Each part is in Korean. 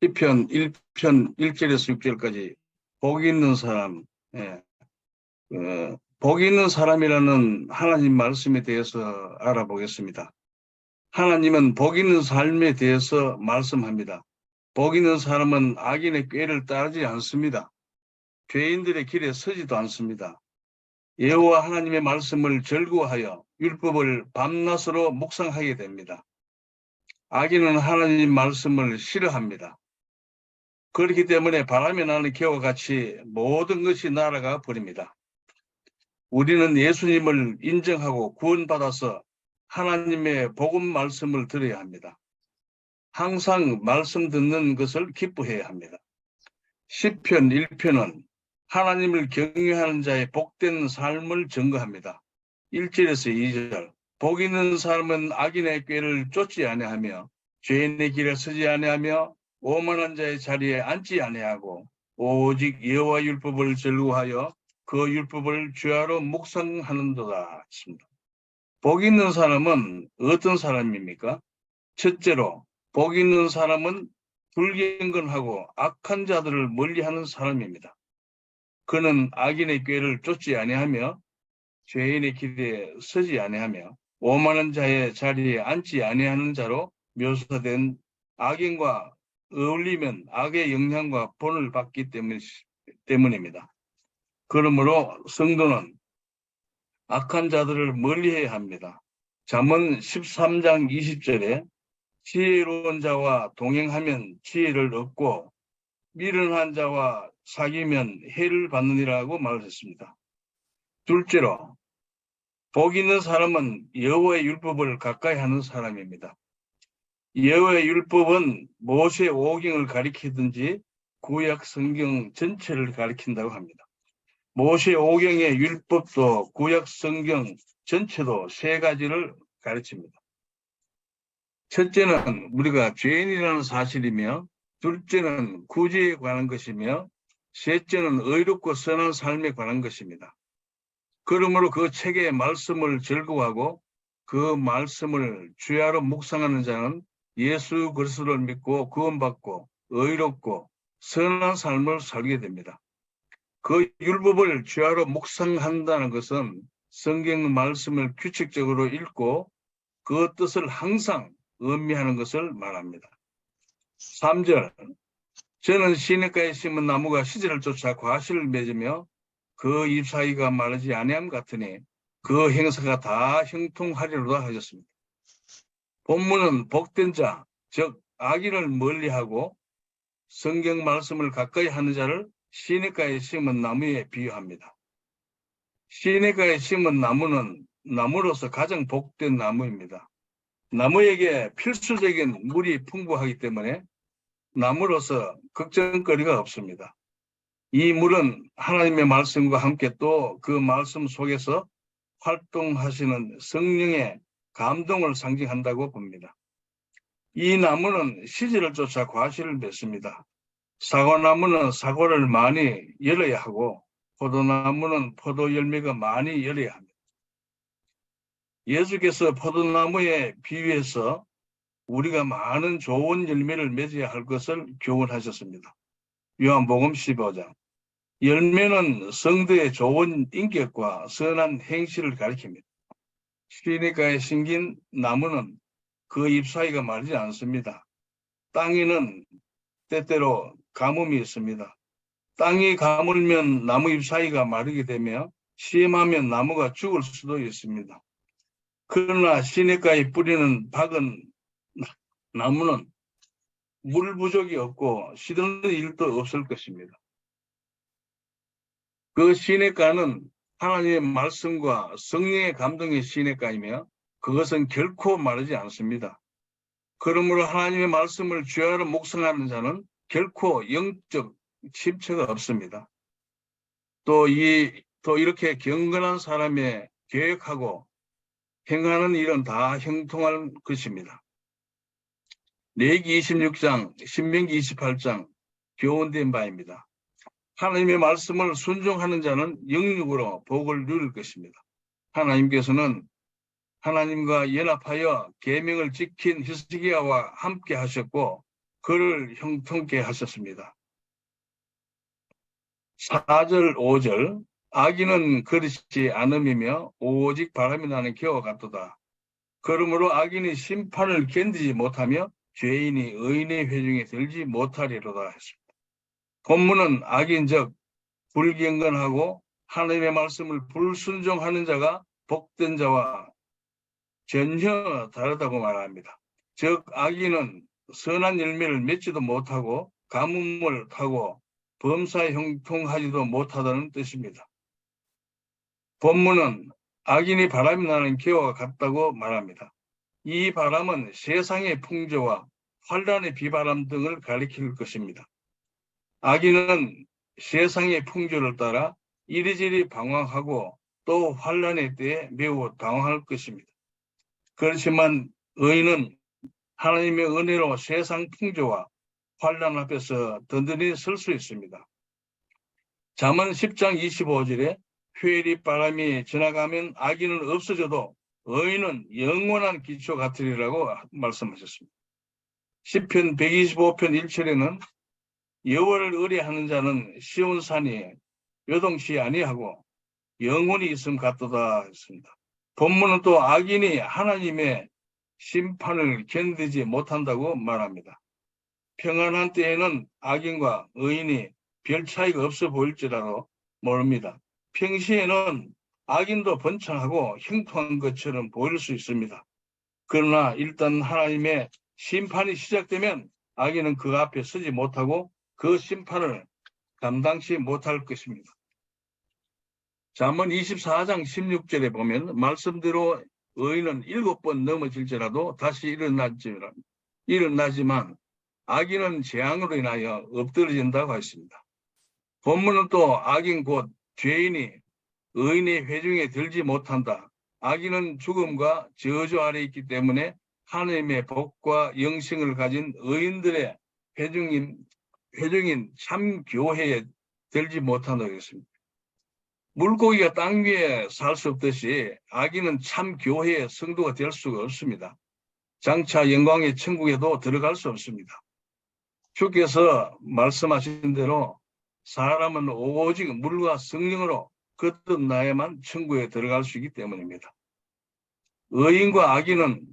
시편 1편 1절에서 6절까지 복 있는 사람, 예, 복 있는 사람이라는 하나님 말씀에 대해서 알아보겠습니다. 하나님은 복 있는 삶에 대해서 말씀합니다. 복 있는 사람은 악인의 꾀를 따르지 않습니다. 죄인들의 길에 서지도 않습니다. 여호와 하나님의 말씀을 즐거워하여 율법을 밤낮으로 묵상하게 됩니다. 악인은 하나님 말씀을 싫어합니다. 그렇기 때문에 바람에 나는 개와 같이 모든 것이 날아가 버립니다. 우리는 예수님을 인정하고 구원받아서 하나님의 복음 말씀을 들어야 합니다. 항상 말씀 듣는 것을 기뻐해야 합니다. 시편 1편은 하나님을 경외하는 자의 복된 삶을 증거합니다. 1절에서 2절 복 있는 사람은 악인의 꾀를 쫓지 아니하며 죄인의 길에 서지 아니하며 오만한 자의 자리에 앉지 아니하고 오직 여호와 율법을 즐거워하여 그 율법을 주야로 묵상하는도다 했습니다. 복 있는 사람은 어떤 사람입니까? 첫째로 복 있는 사람은 불경건하고 악한 자들을 멀리하는 사람입니다. 그는 악인의 꾀를 쫓지 아니하며 죄인의 길에 서지 아니하며 오만한 자의 자리에 앉지 아니하는 자로 묘사된 악인과 어울리면 악의 영향과 본을 받기 때문입니다. 그러므로 성도는 악한 자들을 멀리해야 합니다. 잠언 13장 20절에 지혜로운 자와 동행하면 지혜를 얻고 미련한 자와 사귀면 해를 받느니라고 말했습니다. 둘째로 복 있는 사람은 여호와의 율법을 가까이 하는 사람입니다. 여호와의 율법은 모세 오경을 가리키든지 구약 성경 전체를 가리킨다고 합니다. 모세 오경의 율법도 구약 성경 전체도 세 가지를 가르칩니다. 첫째는 우리가 죄인이라는 사실이며, 둘째는 구제에 관한 것이며, 셋째는 의롭고 선한 삶에 관한 것입니다. 그러므로 그 책의 말씀을 즐거워하고 그 말씀을 주야로 묵상하는 자는 예수 그리스도를 믿고 구원받고 의롭고 선한 삶을 살게 됩니다. 그 율법을 주야로 묵상한다는 것은 성경 말씀을 규칙적으로 읽고 그 뜻을 항상 음미하는 것을 말합니다. 3절 저는 시냇가에 심은 나무가 시절을 쫓아 과실을 맺으며 그 잎 사이가 마르지 아니함 같으니 그 행사가 다 형통하리로다 하셨습니다. 본문은 복된 자, 즉 악인을 멀리하고 성경 말씀을 가까이 하는 자를 시냇가에 심은 나무에 비유합니다. 시냇가에 심은 나무는 나무로서 가장 복된 나무입니다. 나무에게 필수적인 물이 풍부하기 때문에 나무로서 걱정거리가 없습니다. 이 물은 하나님의 말씀과 함께 또 그 말씀 속에서 활동하시는 성령의 감동을 상징한다고 봅니다. 이 나무는 시절을 쫓아 과실을 맺습니다. 사과나무는 사과를 많이 열어야 하고 포도나무는 포도 열매가 많이 열어야 합니다. 예수께서 포도나무에 비유해서 우리가 많은 좋은 열매를 맺어야 할 것을 교훈하셨습니다. 요한복음 15장. 열매는 성도의 좋은 인격과 선한 행실을 가리킵니다. 시냇가에 심긴 나무는 그 잎 사이가 마르지 않습니다. 땅에는 때때로 가뭄이 있습니다. 땅이 가물면 나무 잎 사이가 마르게 되며 심하면 나무가 죽을 수도 있습니다. 그러나 시냇가에 뿌리는 박은 나무는 물 부족이 없고 시드는 일도 없을 것입니다. 그 시냇가는 하나님의 말씀과 성령의 감동의 시냇가이며 그것은 결코 마르지 않습니다. 그러므로 하나님의 말씀을 주야로 묵상하는 자는 결코 영적 침체가 없습니다. 또 이렇게 경건한 사람의 계획하고 행하는 일은 다 형통할 것입니다. 레위기 26장, 신명기 28장 교훈된 바입니다. 하나님의 말씀을 순종하는 자는 영육으로 복을 누릴 것입니다. 하나님께서는 하나님과 연합하여 계명을 지킨 히스기야와 함께 하셨고 그를 형통케 하셨습니다. 4절 5절 악인은 그릇이 않음이며 오직 바람이 나는 기와 같도다. 그러므로 악인이 심판을 견디지 못하며 죄인이 의인의 회중에 들지 못하리로다 했습니다. 본문은 악인즉 불경건하고 하나님의 말씀을 불순종하는 자가 복된 자와 전혀 다르다고 말합니다. 즉 악인은 선한 열매를 맺지도 못하고 가뭄을 타고 범사에 형통하지도 못하다는 뜻입니다. 본문은 악인이 바람이 나는 기와 같다고 말합니다. 이 바람은 세상의 풍조와 환란의 비바람 등을 가리킬 것입니다. 악인은 세상의 풍조를 따라 이리저리 방황하고 또 환란의 때에 매우 당황할 것입니다. 그렇지만 의인은 하나님의 은혜로 세상 풍조와 환란 앞에서 든든히 설 수 있습니다. 잠언 10장 25절에 회리 바람이 지나가면 악인은 없어져도 의인은 영원한 기초 같으리라고 말씀하셨습니다. 시편 125편 1절에는 여호와를 의뢰하는 자는 시온 산이 요동치 아니하고 영원히 있음 같도다 했습니다. 본문은 또 악인이 하나님의 심판을 견디지 못한다고 말합니다. 평안한 때에는 악인과 의인이 별 차이가 없어 보일지라도 모릅니다. 평시에는 악인도 번창하고 형통한 것처럼 보일 수 있습니다. 그러나 일단 하나님의 심판이 시작되면 악인은 그 앞에 서지 못하고 그 심판을 감당치 못할 것입니다. 잠언 24장 16절에 보면 말씀대로 의인은 7번 넘어질지라도 다시 일어나지만 악인은 재앙으로 인하여 엎드러진다고 했습니다. 본문은 또 악인 곧 죄인이 의인의 회중에 들지 못한다. 악인은 죽음과 저주 아래 있기 때문에 하나님의 복과 영생을 가진 의인들의 회중인 참 교회에 들지 못한다고 했습니다. 물고기가 땅 위에 살 수 없듯이 악인은 참 교회의 성도가 될 수가 없습니다. 장차 영광의 천국에도 들어갈 수 없습니다. 주께서 말씀하신 대로 사람은 오직 물과 성령으로 거듭나야만 천국에 들어갈 수 있기 때문입니다. 의인과 악인은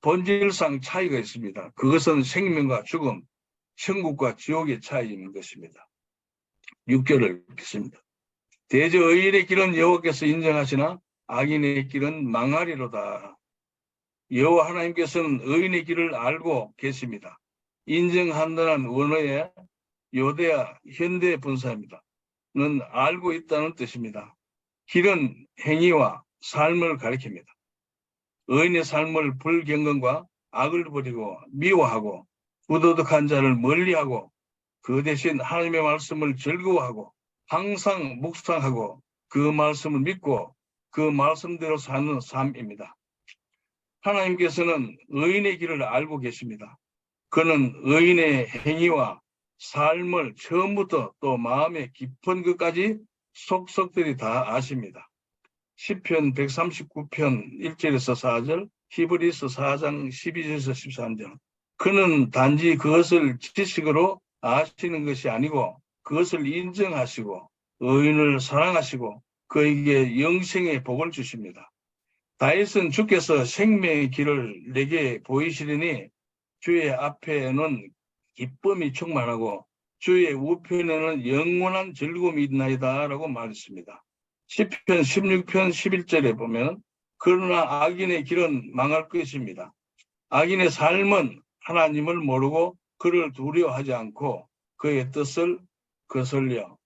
본질상 차이가 있습니다. 그것은 생명과 죽음, 천국과 지옥의 차이인 것입니다. 6절을 읽겠습니다. 대저 의인의 길은 여호와께서 인정하시나 악인의 길은 망하리로다. 여호와 하나님께서는 의인의 길을 알고 계십니다. 인정한다는 원어의 요대와 현대 분사입니다. 는 알고 있다는 뜻입니다. 길은 행위와 삶을 가리킵니다. 의인의 삶을 불경건과 악을 버리고 미워하고 부도덕한 자를 멀리하고 그 대신 하나님의 말씀을 즐거워하고 항상 묵상하고 그 말씀을 믿고 그 말씀대로 사는 삶입니다. 하나님께서는 의인의 길을 알고 계십니다. 그는 의인의 행위와 삶을 처음부터 또 마음의 깊은 것까지 속속들이 다 아십니다. 시편 139편 1절에서 4절, 히브리서 4장 12절에서 13절. 그는 단지 그것을 지식으로 아시는 것이 아니고 그것을 인정하시고 의인을 사랑하시고 그에게 영생의 복을 주십니다. 다윗은 주께서 생명의 길을 내게 보이시리니 주의 앞에는 기쁨이 충만하고 주의 우편에는 영원한 즐거움이 있나이다 라고 말했습니다. 시편 16편 11절에 보면 그러나 악인의 길은 망할 것입니다. 악인의 삶은 하나님을 모르고 그를 두려워하지 않고 그의 뜻을 거슬려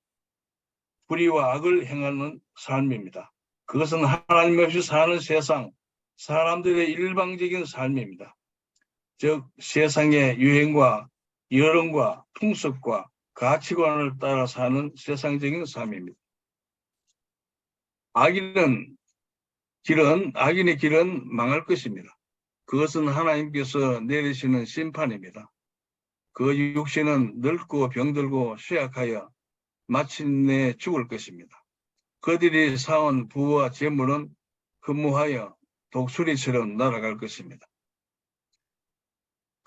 불의와 악을 행하는 삶입니다. 그것은 하나님 없이 사는 세상, 사람들의 일방적인 삶입니다. 즉 세상의 유행과 여론과 풍습과 가치관을 따라 사는 세상적인 삶입니다. 악인의 길은 망할 것입니다. 그것은 하나님께서 내리시는 심판입니다. 그 육신은 늙고 병들고 쇠약하여 마침내 죽을 것입니다. 그들이 사온 부와 재물은 근무하여 독수리처럼 날아갈 것입니다.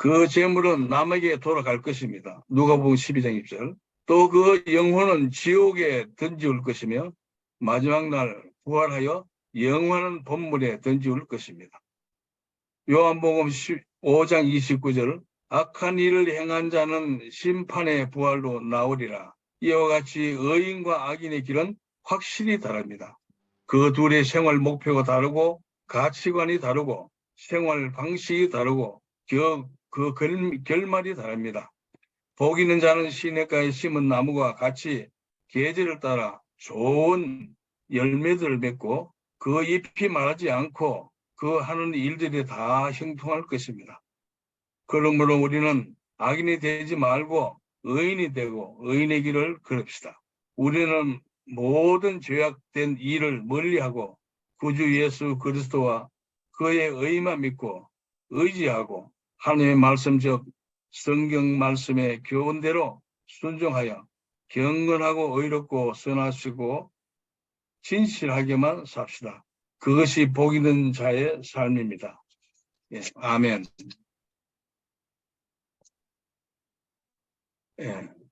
그 재물은 남에게 돌아갈 것입니다. 누가복음 12장 1절. 또 그 영혼은 지옥에 던지올 것이며 마지막 날 부활하여 영원한 본물에 던지올 것입니다. 요한복음 5장 29절. 악한 일을 행한 자는 심판의 부활로 나오리라. 이와 같이 의인과 악인의 길은 확실히 다릅니다. 그 둘의 생활 목표가 다르고 가치관이 다르고 생활 방식이 다르고 그 결말이 다릅니다. 복 있는 자는 시냇가에 심은 나무와 같이 계절을 따라 좋은 열매들을 맺고 그 잎이 마르지 않고 그 하는 일들이 다 형통할 것입니다. 그러므로 우리는 악인이 되지 말고 의인이 되고 의인의 길을 걸읍시다. 우리는 모든 죄악된 일을 멀리하고 구주 예수 그리스도와 그의 의만 믿고 의지하고 하나님의 말씀 즉 성경 말씀의 교훈대로 순종하여 경건하고 의롭고 선하시고 진실하게만 삽시다. 그것이 복 있는 자의 삶입니다. 예, 아멘. 예.